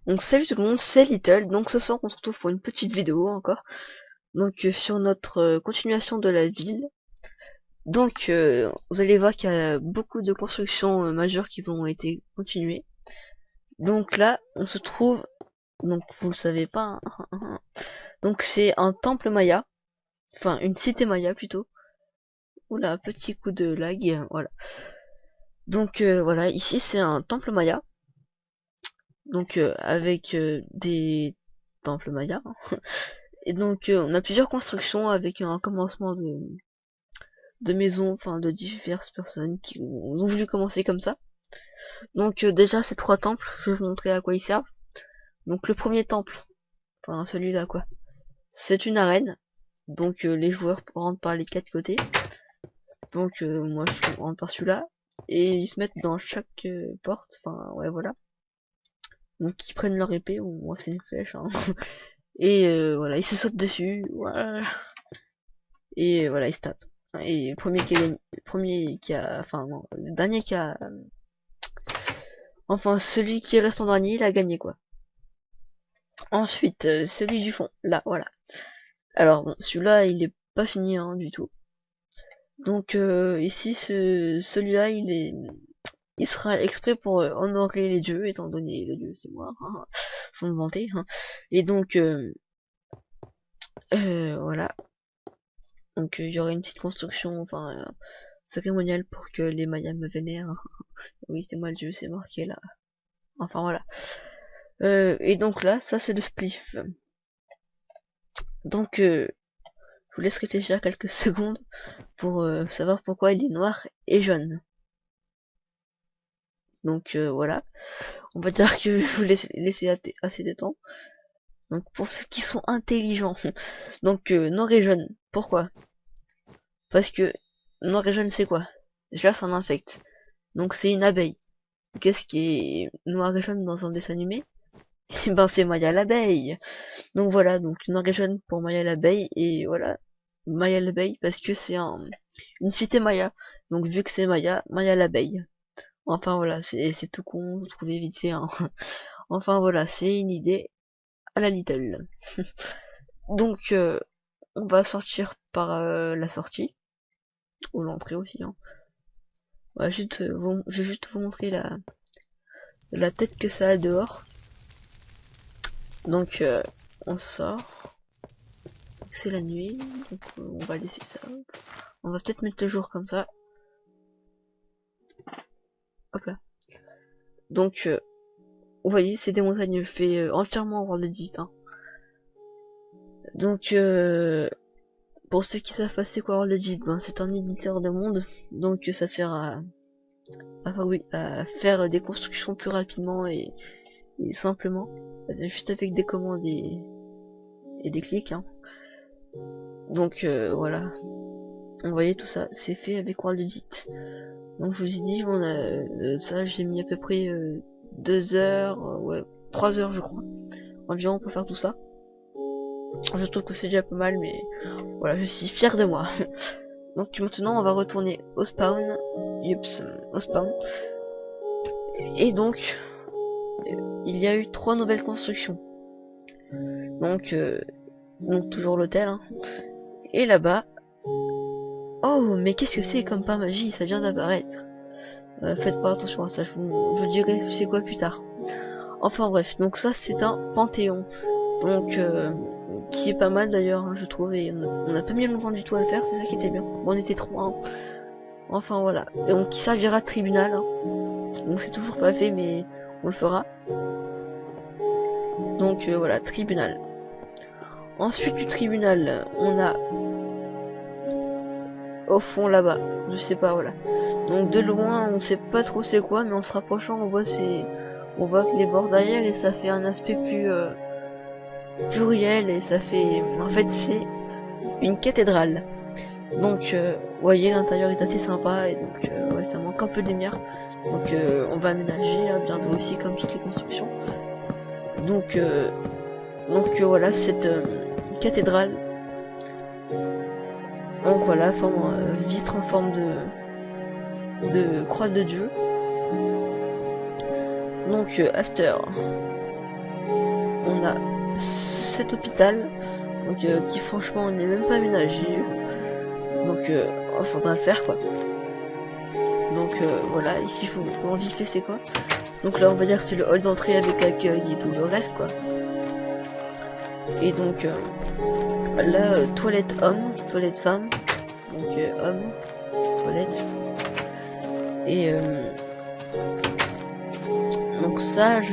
Donc salut tout le monde, c'est Little. Donc ce soir on se retrouve pour une petite vidéo encore. Donc sur notre continuation de la ville. Donc vous allez voir qu'il y a beaucoup de constructions majeures qui ont été continuées. Donc là on se trouve, donc vous le savez pas, hein. Donc c'est un temple maya, enfin une cité maya plutôt. Oula, petit coup de lag, voilà. Donc voilà, ici c'est un temple maya. Donc avec des temples mayas, hein. Et donc on a plusieurs constructions avec un commencement de maisons, enfin de diverses personnes qui ont voulu commencer comme ça. Donc déjà ces trois temples, je vais vous montrer à quoi ils servent. Donc le premier temple, enfin celui-là quoi, c'est une arène. Donc les joueurs rentrent par les quatre côtés. Donc moi je rentre par celui-là. Et ils se mettent dans chaque porte, enfin ouais voilà. Donc ils prennent leur épée, ou moi c'est une flèche, hein. Et voilà, ils se sautent dessus, voilà. Et voilà, ils se tapent. Et le premier qui a gagné, le premier qui a, enfin non, le dernier qui a, enfin celui qui reste en dernier, il a gagné quoi. Ensuite, celui du fond, là, voilà. Alors bon, celui-là, il est pas fini hein, du tout. Donc ici, celui-là, il sera exprès pour honorer les dieux, étant donné les dieux c'est moi, hein, sans me vanter. Hein. Et donc voilà. Donc il y aurait une petite construction, enfin cérémoniale pour que les Mayas me vénèrent. Hein. Oui, c'est moi le dieu, c'est marqué là. Enfin voilà. Et donc là, ça c'est le spliff. Donc je vous laisse réfléchir quelques secondes pour savoir pourquoi il est noir et jaune. Donc voilà, on va dire que je vous laisse laisser assez de temps. Donc pour ceux qui sont intelligents, donc noir et jaune, pourquoi? Parce que noir et jaune c'est quoi? Déjà c'est un insecte, donc c'est une abeille. Qu'est-ce qui est noir et jaune dans un dessin animé? Eh ben c'est Maya l'abeille. Donc voilà, donc noir et jaune pour Maya l'abeille, et voilà, Maya l'abeille parce que c'est une cité Maya. Donc vu que c'est Maya, Maya l'abeille. Enfin voilà, c'est tout con, vous trouvez vite fait. Hein. Enfin voilà, c'est une idée à la Little. Donc on va sortir par la sortie, ou l'entrée aussi. Hein. Je vais juste vous montrer la tête que ça a dehors. Donc on sort, c'est la nuit, donc on va laisser ça. On va peut-être mettre le jour comme ça. Hop là. Donc vous voyez, c'est des montagnes fait entièrement en World Edit. Hein. Donc pour ceux qui savent pas c'est quoi World Edit, ben, c'est un éditeur de monde, donc ça sert enfin, oui, à faire des constructions plus rapidement et simplement, juste avec des commandes et des clics. Hein. Donc voilà, vous voyez tout ça, c'est fait avec World Edit. Donc je vous ai dit, on a ça, j'ai mis à peu près 2 heures, ouais, 3 heures je crois, environ pour faire tout ça. Je trouve que c'est déjà pas mal, mais voilà, je suis fier de moi. Donc maintenant on va retourner au spawn, yups, au spawn. Et donc il y a eu 3 nouvelles constructions. Donc toujours l'hôtel. Hein. Et là-bas, oh mais qu'est-ce que c'est comme pas magie, ça vient d'apparaître. Faites pas attention à ça, je vous dirai c'est quoi plus tard. Enfin bref, donc ça c'est un panthéon. Donc qui est pas mal d'ailleurs, hein, je trouve, et on a pas mis longtemps du tout à le faire, c'est ça qui était bien. Bon, on était 3. Hein. Enfin voilà, et donc qui servira de tribunal. Hein. Donc c'est toujours pas fait, mais on le fera. Donc voilà, tribunal. Ensuite du tribunal, on a au fond là-bas, je sais pas, voilà. Donc de loin, on sait pas trop c'est quoi, mais en se rapprochant, on voit que les bords derrière et ça fait un aspect plus réel et ça fait, en fait, c'est une cathédrale. Donc, vous voyez, l'intérieur est assez sympa et donc, ouais, ça manque un peu de lumière. Donc, on va aménager hein, bientôt aussi comme toutes les constructions. Donc, voilà, cette cathédrale. Donc voilà, forme vitre en forme de croix de Dieu. Donc, after. on a cet hôpital, donc qui franchement n'est même pas aménagé, donc faudra le faire quoi. Donc voilà, ici faut en vite fait c'est quoi. Donc là on va dire que c'est le hall d'entrée avec accueil et tout le reste quoi. Et donc là toilette homme, toilette femme, donc homme, toilette. Et donc ça je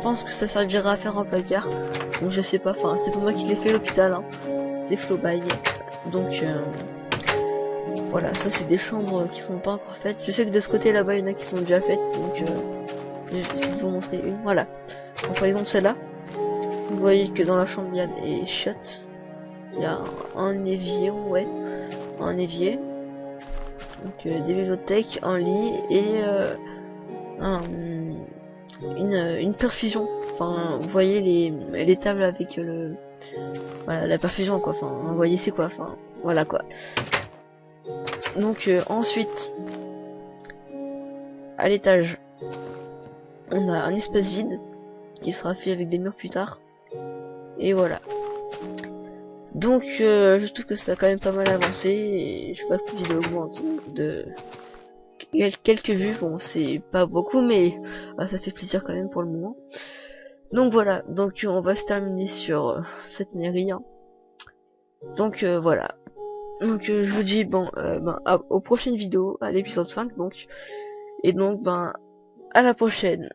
pense que ça servira à faire un placard. Donc je sais pas, enfin c'est pas moi qui l'ai fait l'hôpital, hein. C'est Flowby. Donc voilà, ça c'est des chambres qui sont pas encore faites. Je sais que de ce côté là-bas il y en a qui sont déjà faites, donc je vais essayer de vous montrer une. Voilà. Donc par exemple celle-là, vous voyez que dans la chambre il y a des chiottes, il y a un évier, ouais, un évier, donc des bibliothèques, un lit et une perfusion. Enfin, vous voyez les tables avec voilà, la perfusion quoi. Enfin, vous voyez c'est quoi. Enfin, voilà quoi. Donc ensuite, à l'étage, on a un espace vide qui sera fait avec des murs plus tard. Et voilà. Donc je trouve que ça a quand même pas mal avancé et je vois que la vidéo augmente de quelques vues. Bon, c'est pas beaucoup, mais ça fait plaisir quand même pour le moment. Donc voilà, donc on va se terminer sur cette mairie. Hein. Donc voilà. Donc je vous dis bon aux prochaines vidéos, à l'épisode 5 donc. Et donc à la prochaine.